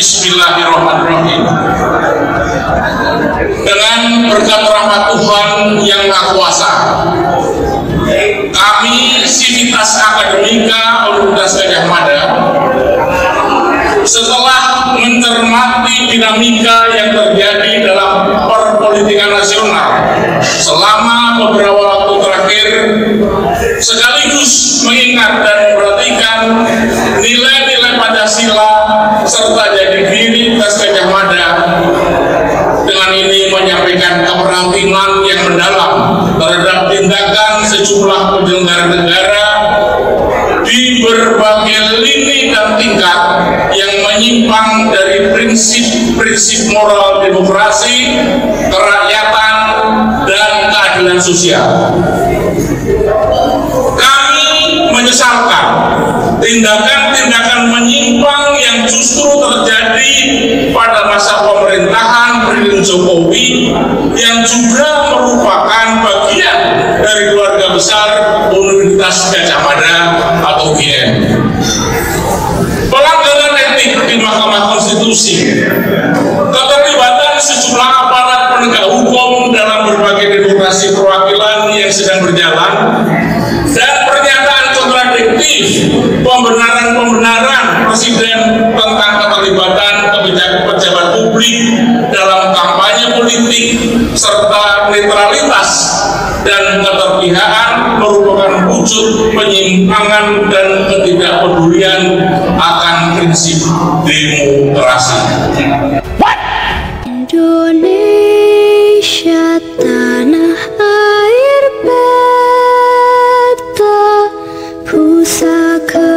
Bismillahirrahmanirrahim. Dengan berkat rahmat Tuhan yang Maha Kuasa, kami Sivitas Akademika Universitas Gadjah Mada setelah mencermati dinamika yang terjadi dalam perpolitikan nasional selama beberapa waktu terakhir, sekaligus mengingat dan memperhatikan nilai-nilai Pancasila serta jati diri Universitas Gadjah Mada, dengan ini menyampaikan keprihatinan yang mendalam terhadap tindakan sejumlah penyelenggara negara di berbagai lini dan tingkat yang menyimpang dari prinsip-prinsip moral demokrasi, kerakyatan, dan keadilan sosial. Kami menyesalkan tindakan-tindakan menyimpang yang justru terjadi pada masa pemerintahan Presiden Jokowi, yang juga merupakan bagian dari keluarga besar Universitas Gadjah Mada atau UGM. Pelanggaran etik di Mahkamah Konstitusi, keterlibatan sejumlah aparat penegak hukum dalam berbagai demokrasi perwakilan yang sedang berjalan, dan pernyataan kontradiktif pembenaran Presiden tentang keterlibatan pejabat publik dalam kampanye politik serta netralitas dan keterpihakan merupakan wujud penyimpangan dan ketidakpedulian akan prinsip demokrasi. Indonesia tanah air beta, pusaka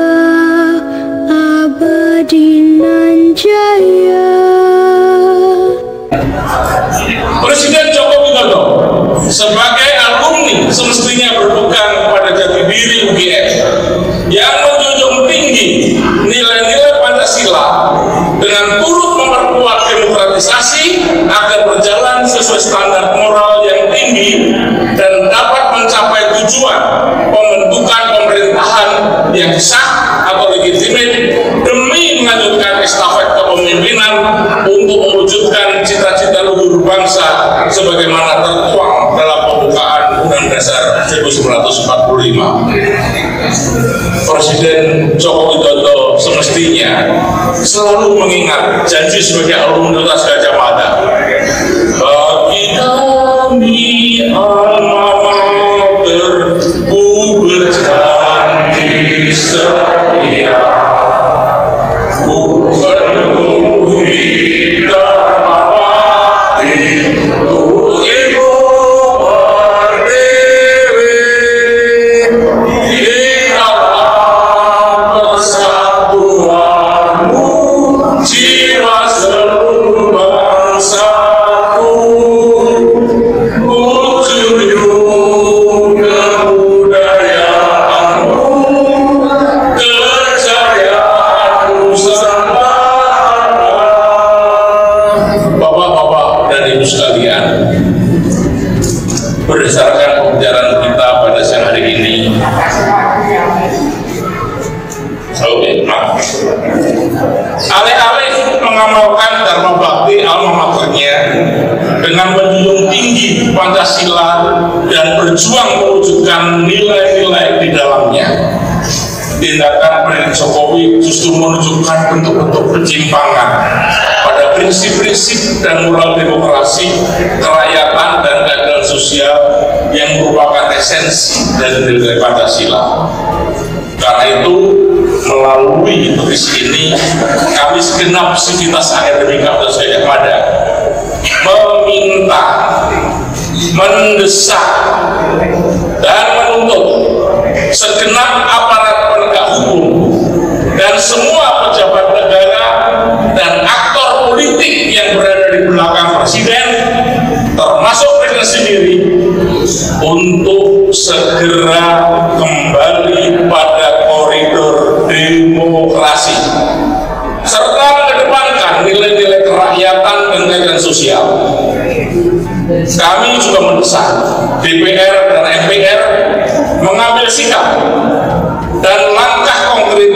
abadi nan jaya. Presiden Joko Widodo sebagai alumni semestinya berpegang pada jati diri UGM yang menjunjung tinggi nilai-nilai Pancasila dengan turut memperkuat demokratisasi agar berjalan sesuai standar moral yang tinggi dan dapat mencapai tujuan pembentukan pemerintahan yang sah atau legitimate demi melanjutkan estafet kepemimpinan untuk mewujudkan cita-cita luhur bangsa sebagaimana tertuang dalam pembukaan Undang-Undang Dasar 1945. Presiden Joko Widodo semestinya selalu mengingat janji sebagai alumni Universitas Gadjah Mada. Bagi kami alma mater, ku berjanji setia, ku penuhi dharma bakti untuk Ibu Pertiwi di dalam persatuanmu, jiwa seluruh bangsaku, kujunjung kebudayaanmu, kejayaan Nusantara. Bapak-bapak dan ibu sekalian, berdasarkan pembicaraan kita pada siang hari ini, alih-alih mengamalkan dharma bakti alma maternya dengan menjunjung tinggi Pancasila dan berjuang mewujudkan nilai-nilai di dalamnya, tindakan Presiden Jokowi justru menunjukkan bentuk-bentuk penyimpangan pada prinsip-prinsip dan moral demokrasi, kerakyatan, dan keadilan sosial yang merupakan esensi dari nilai Pancasila. Karena itu, melalui petisi ini, kami segenap Sivitas Akademika Universitas Gadjah Mada meminta, mendesak, dan menuntut segenap aparat penegak hukum dan semua pejabat negara dan aktor politik yang berada di belakang Presiden, termasuk Presiden sendiri, untuk segera kembali pada koridor demokrasi serta mengedepankan nilai-nilai kerakyatan dan keadilan sosial. Kami juga mendesak DPR dan MPR mengambil sikap dan langkah konkret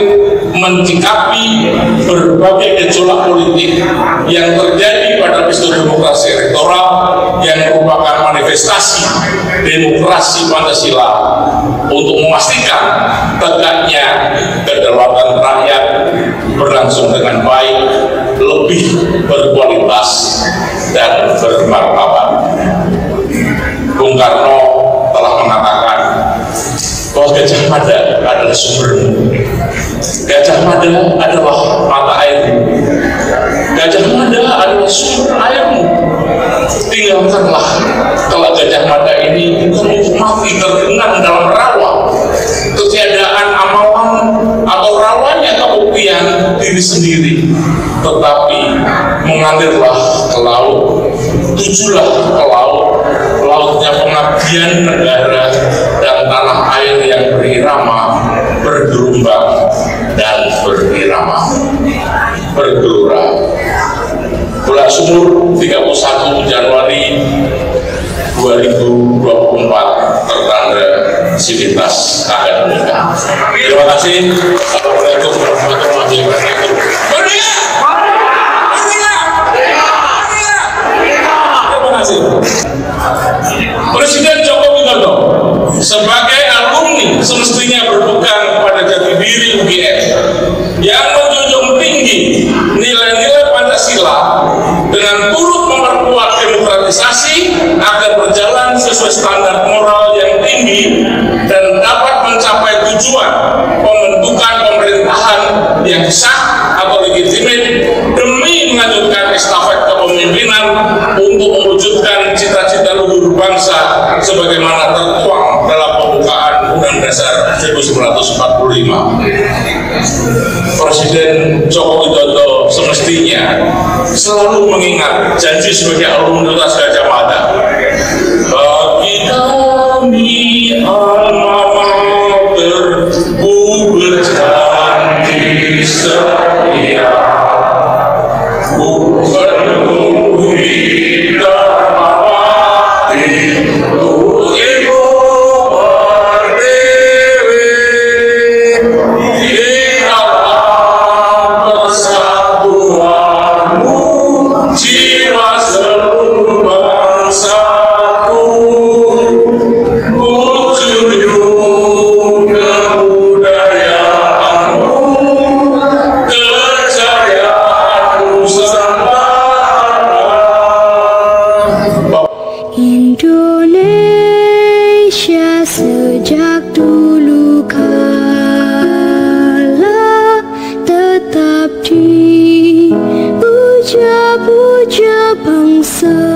mencikapi berbagai gejolak politik yang terjadi pada pesta demokrasi elektoral yang merupakan manifestasi demokrasi Pancasila untuk memastikan tegaknya kedaulatan rakyat berlangsung dengan baik, lebih berkualitas dan bermartabat. Bung Karno telah mengatakan bahwa Gajah Mada adalah sumbermu, Gajah Mada adalah mata airmu, Gajah Mada adalah sumber airmu. Tinggalkanlah kalau Gajah Mada ini bukan mati tergenang dalam rawa, ketiadaan amalan atau rawanya kebuktian diri sendiri, tetapi mengalirlah ke laut, tujulah ke laut, lautnya pengabdian negara dan tanah air yang berirama, bergelombang dan berirama, bergelora. Bulan Sumur 31 Januari 2024 tertanda Sivitas Akademika. Terima kasih. Assalamualaikum warahmatullahi wabarakatuh. Terima kasih. Presiden Joko Widodo sebagai alumni semestinya berpegang pada jati diri UGM yang menjunjung tinggi nilai-nilai Pancasila dengan turut memperkuat demokratisasi agar berjalan sesuai standar moral yang tinggi dan dapat mencapai tujuan pembentukan pemerintahan yang sah atau legitimit demi melanjutkan estafet kepemimpinan untuk mewujudkan cita-cita luhur bangsa sebagaimana tertuang dalam pembukaan Undang-Undang Dasar 1945. Presiden Joko Widodo semestinya selalu mengingat janji sebagai alumni Gajah Mada. Bagi kami alma mater, ku berjanji setia, ku penuhi dharma bakti untuk Ibu Pertiwi. Di dalam persatuanmu, jiwa seluruh bangsaku, ku junjung kebudayaanmu, kejayaan Nusantara. Indonesia sejak dulu kala tetap dipuja-puja bangsa